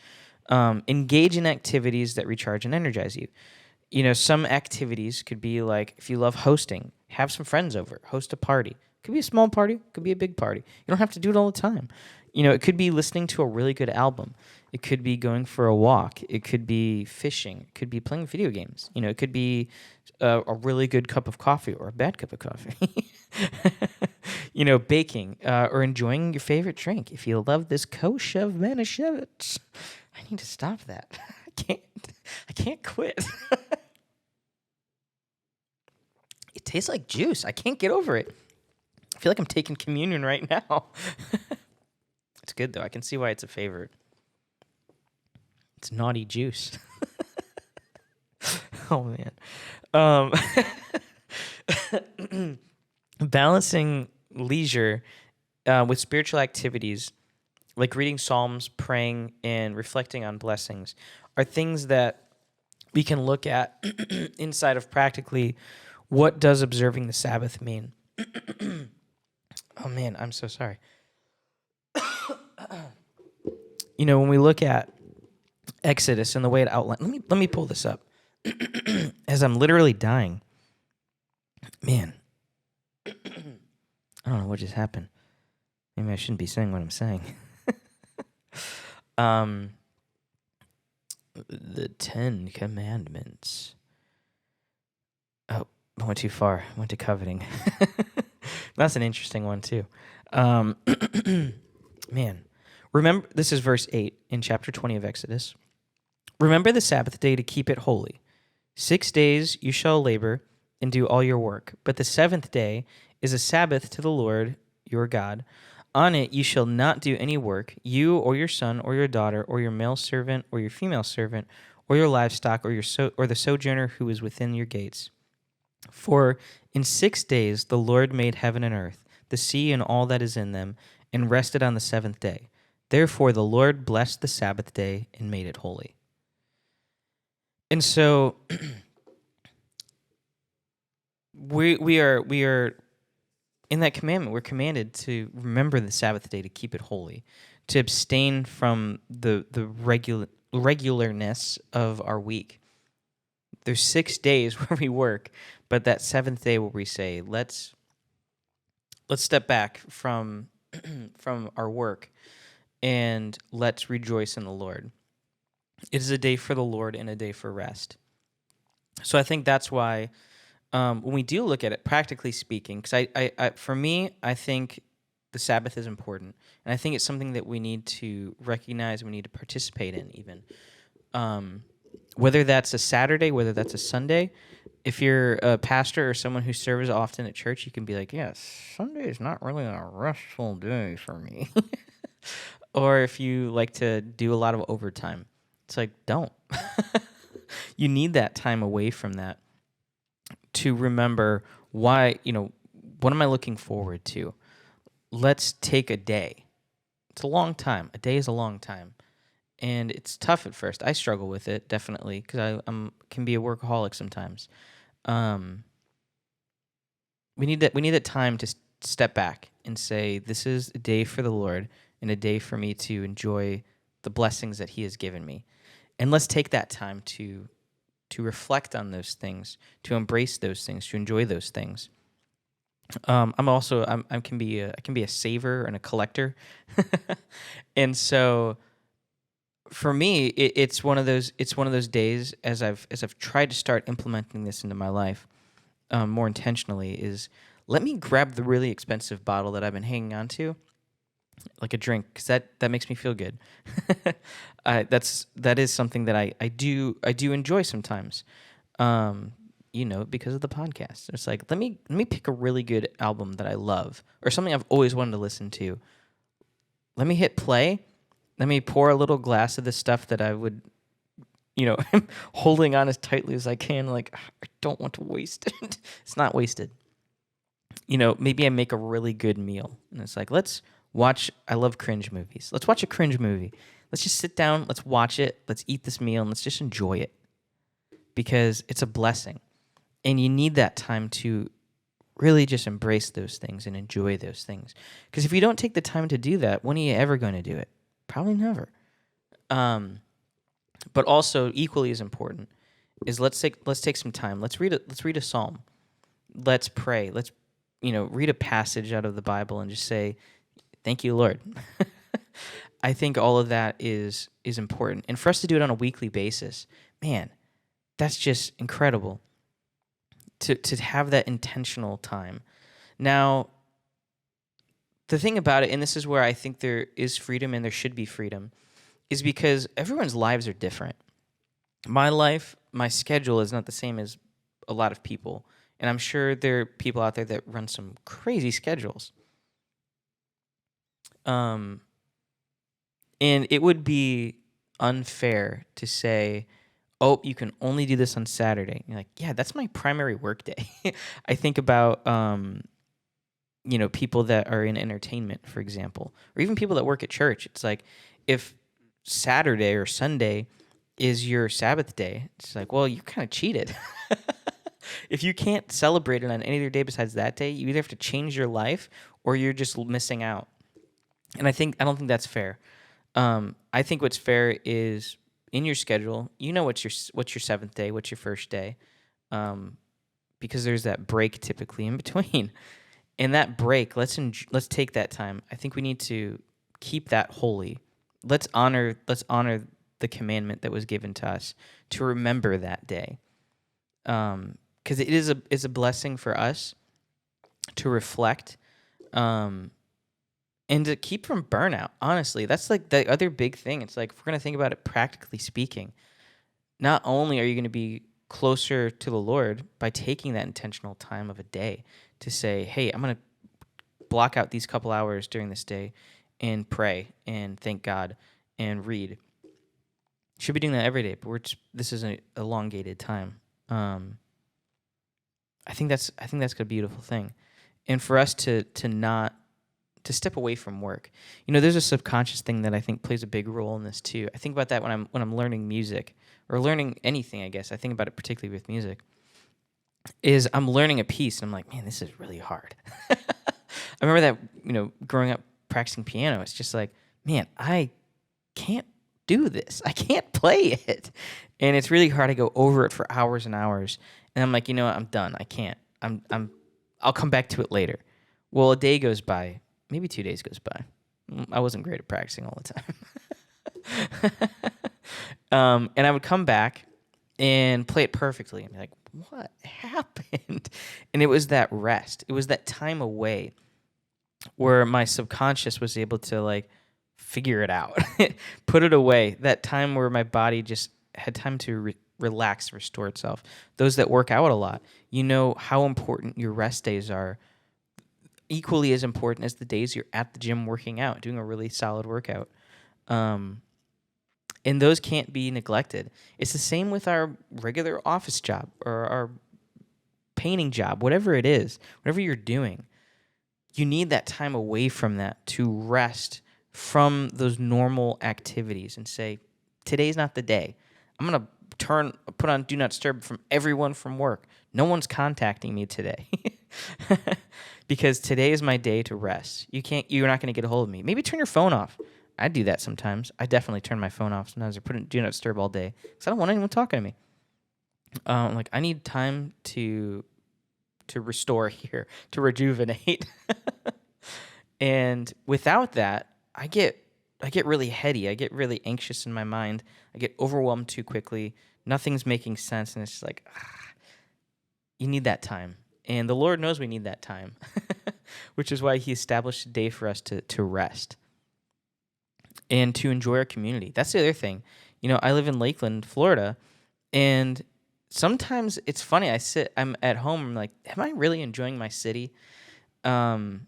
Engage in activities that recharge and energize you. Some activities could be like, if you love hosting, have some friends over, host a party. It could be a small party, it could be a big party. You don't have to do it all the time. It could be listening to a really good album. It could be going for a walk. It could be fishing. It could be playing video games. It could be a really good cup of coffee or a bad cup of coffee. Baking or enjoying your favorite drink. If you love this Kosh of Manischewitz, I need to stop that. I can't quit. It tastes like juice. I can't get over it. I feel like I'm taking communion right now. It's good though. I can see why it's a favorite. It's naughty juice. Oh man. Balancing leisure with spiritual activities like reading Psalms, praying, and reflecting on blessings are things that we can look at inside of practically what does observing the Sabbath mean. Oh man, I'm so sorry. When we look at Exodus and the way it outlines, let me pull this up as I'm literally dying. Man, I don't know what just happened. Maybe I shouldn't be saying what I'm saying. The 10 Commandments. Oh, I went too far. I went to coveting. That's an interesting one too. Man, remember, this is verse 8 in chapter 20 of Exodus. Remember the Sabbath day to keep it holy. 6 days you shall labor and do all your work, but the seventh day is a Sabbath to the Lord your God. On it you shall not do any work, you or your son or your daughter or your male servant or your female servant or your livestock or the sojourner who is within your gates. For in 6 days the Lord made heaven and earth, the sea and all that is in them, and rested on the seventh day. Therefore the Lord blessed the Sabbath day and made it holy. And so we are in that commandment, we're commanded to remember the Sabbath day, to keep it holy, to abstain from the regularness of our week. There's 6 days where we work, but that seventh day where we say, let's step back from our work and let's rejoice in the Lord. It is a day for the Lord and a day for rest. So I think that's why when we do look at it, practically speaking, because for me, I think the Sabbath is important, and I think it's something that we need to recognize, we need to participate in even. Whether that's a Saturday, whether that's a Sunday, if you're a pastor or someone who serves often at church, you can be like, yes, Sunday is not really a restful day for me. Or if you like to do a lot of overtime, it's like, don't. You need that time away from that to remember why, what am I looking forward to? Let's take a day. It's a long time. A day is a long time. And it's tough at first. I struggle with it, definitely, because I can be a workaholic sometimes. We need that time to step back and say, this is a day for the Lord and a day for me to enjoy the blessings that He has given me. And let's take that time to reflect on those things, to embrace those things, to enjoy those things. I can be a saver and a collector, and so for me, it's one of those days as I've tried to start implementing this into my life more intentionally. Is let me grab the really expensive bottle that I've been hanging on to, like a drink, because that makes me feel good. That is something that I do enjoy sometimes, because of the podcast. It's like, let me pick a really good album that I love, or something I've always wanted to listen to. Let me hit play. Let me pour a little glass of this stuff that I would, holding on as tightly as I can. Like, I don't want to waste it. It's not wasted. Maybe I make a really good meal, and it's like, let's watch. I love cringe movies. Let's watch a cringe movie. Let's just sit down. Let's watch it. Let's eat this meal, and let's just enjoy it, because it's a blessing, and you need that time to really just embrace those things and enjoy those things. Because if you don't take the time to do that, when are you ever going to do it? Probably never. But also equally as important is let's take some time. Let's read a psalm. Let's pray. Let's read a passage out of the Bible and just say, "Thank you, Lord." I think all of that is important, and for us to do it on a weekly basis, man, that's just incredible. To have that intentional time. Now, the thing about it, and this is where I think there is freedom and there should be freedom, is because everyone's lives are different. my life, my schedule is not the same as a lot of people. And I'm sure there are people out there that run some crazy schedules. Um, and it would be unfair to say, oh, you can only do this on Saturday. You're like, yeah, that's my primary work day. I think about, people that are in entertainment, for example, or even people that work at church. It's like, if Saturday or Sunday is your Sabbath day, it's like, well, you kind of cheated. If you can't celebrate it on any other day besides that day, you either have to change your life or you're just missing out. And I don't think that's fair. I think what's fair is in your schedule, what's your seventh day, what's your first day, because there's that break typically in between. And that break, let's take that time. I think we need to keep that holy. Let's honor the commandment that was given to us to remember that day, because it is a blessing for us to reflect, and to keep from burnout. Honestly, that's like the other big thing. It's like, if we're gonna think about it practically speaking, not only are you going to be closer to the Lord by taking that intentional time of a day to say, hey, I'm going to block out these couple hours during this day and pray and thank God and read. Should be doing that every day, but this is an elongated time. I think that's a beautiful thing, and for us to step away from work. There's a subconscious thing that I think plays a big role in this too. I think about that when I'm learning music or learning anything, I guess. I think about it particularly with music. Is I'm learning a piece and I'm like, man, this is really hard. I remember that, growing up practicing piano, it's just like, man, I can't do this. I can't play it. And it's really hard to go over it for hours and hours. And I'm like, you know what? I'm done. I can't. I'll come back to it later. Well, a day goes by. Maybe 2 days goes by. I wasn't great at practicing all the time. And I would come back and play it perfectly. And be like, what happened? And it was that rest. It was that time away where my subconscious was able to like figure it out, put it away. That time where my body just had time to relax, restore itself. Those that work out a lot, how important your rest days are. Equally as important as the days you're at the gym working out, doing a really solid workout. And those can't be neglected. It's the same with our regular office job or our painting job, whatever it is, whatever you're doing. You need that time away from that to rest from those normal activities and say, today's not the day. I'm going to put on Do Not Disturb from everyone from work. No one's contacting me today. Because today is my day to rest. You're not going to get a hold of me. Maybe turn your phone off. I do that sometimes. I definitely turn my phone off sometimes, or put it Do Not Disturb all day because I don't want anyone talking to me. I need time to restore here, to rejuvenate. And without that, I get really heady. I get really anxious in my mind. I get overwhelmed too quickly. Nothing's making sense, and it's just like, you need that time. And the Lord knows we need that time, which is why He established a day for us to rest and to enjoy our community. That's the other thing. I live in Lakeland, Florida, and sometimes it's funny. I'm at home, I'm like, am I really enjoying my city? And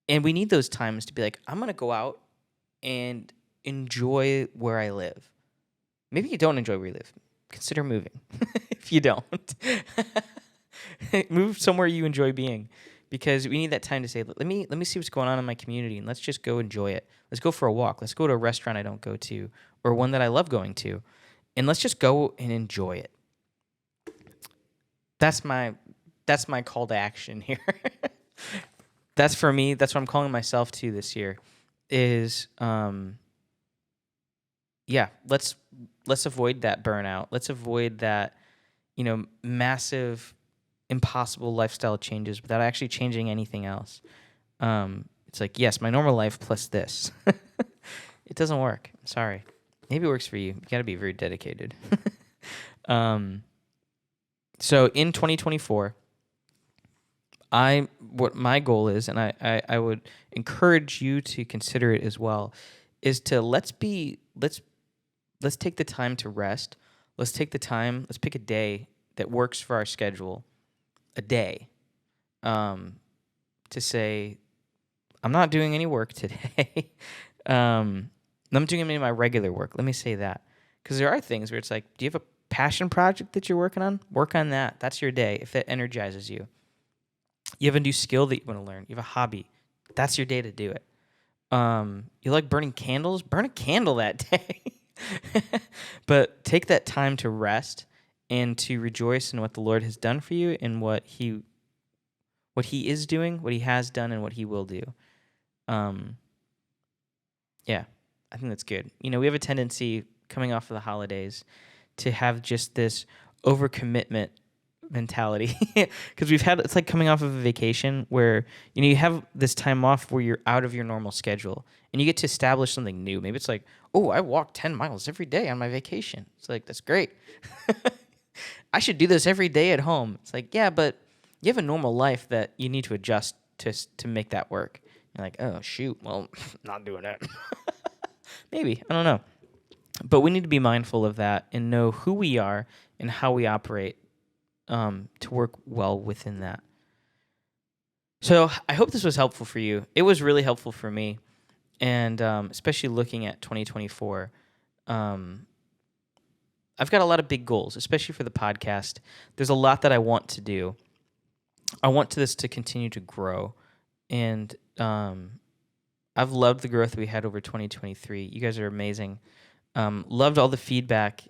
we need those times to be like, I'm going to go out and enjoy where I live. Maybe you don't enjoy where you live. Consider moving if you don't. Move somewhere you enjoy being, because we need that time to say, let me see what's going on in my community, and let's just go enjoy it. Let's go for a walk. Let's go to a restaurant I don't go to, or one that I love going to, and let's just go and enjoy it. That's my call to action here. That's for me. That's what I'm calling myself to this year. Is let's avoid that burnout. Let's avoid that massive, impossible lifestyle changes without actually changing anything else. It's like, yes, my normal life plus this. It doesn't work. I'm sorry. Maybe it works for you. You got to be very dedicated. So in 2024, what my goal is, and I would encourage you to consider it as well, is to let's let's take the time to rest. Let's take the time. Let's pick a day that works for our schedule, a day, to say, I'm not doing any work today. I'm doing any of my regular work. Let me say that. Because there are things where it's like, do you have a passion project that you're working on? Work on that. That's your day if that energizes you. You have a new skill that you want to learn. You have a hobby. That's your day to do it. You like burning candles? Burn a candle that day. But take that time to rest and to rejoice in what the Lord has done for you and what He is doing, what He has done, and what He will do. Yeah, I think that's good. We have a tendency coming off of the holidays to have just this overcommitment mentality because it's like coming off of a vacation where you have this time off where you're out of your normal schedule and you get to establish something new. Maybe it's like, oh, I walk 10 miles every day on my vacation. It's like, that's great. I should do this every day at home. It's like, yeah, but you have a normal life that you need to adjust to make that work. You're like, oh shoot, well, not doing that. Maybe, I don't know. But we need to be mindful of that and know who we are and how we operate to work well within that. So I hope this was helpful for you. It was really helpful for me, and especially looking at 2024. I've got a lot of big goals, especially for the podcast. There's a lot that I want to do. I want this to continue to grow, and I've loved the growth we had over 2023. You guys are amazing. Loved all the feedback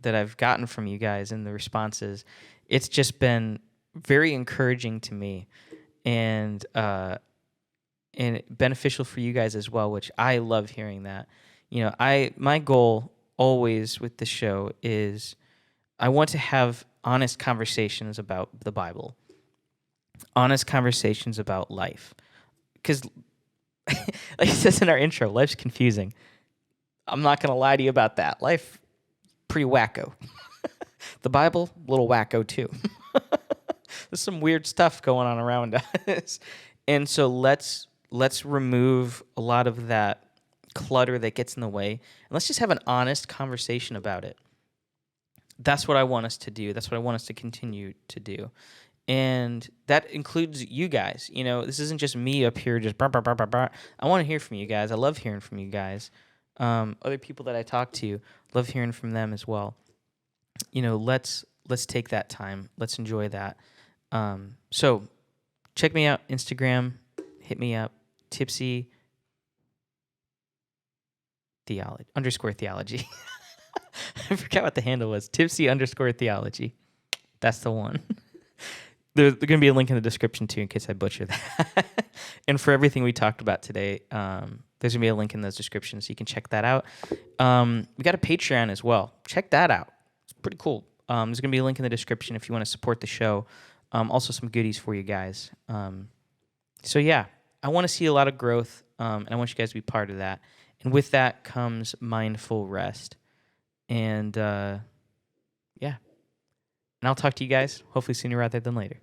that I've gotten from you guys and the responses. It's just been very encouraging to me and beneficial for you guys as well, which I love hearing that. My goal always with the show is I want to have honest conversations about the Bible, honest conversations about life. Because like it says in our intro, life's confusing. I'm not going to lie to you about that. Life, pretty wacko. The Bible, a little wacko too. There's some weird stuff going on around us. And so let's remove a lot of that clutter that gets in the way. And let's just have an honest conversation about it. That's what I want us to do. That's what I want us to continue to do. And that includes you guys. This isn't just me up here just I want to hear from you guys. I love hearing from you guys. Other people that I talk to, love hearing from them as well. Let's take that time. Let's enjoy that. So check me out, Instagram, hit me up, Tipsy Theology _theology. I forgot what the handle was. Tipsy _theology. That's the one. There's going to be a link in the description too, in case I butcher that. And for everything we talked about today, there's going to be a link in those descriptions, so you can check that out. We got a Patreon as well. Check that out. It's pretty cool. There's going to be a link in the description if you want to support the show. Also some goodies for you guys. So yeah, I want to see a lot of growth, and I want you guys to be part of that. And with that comes mindful rest. And yeah. And I'll talk to you guys hopefully sooner rather than later.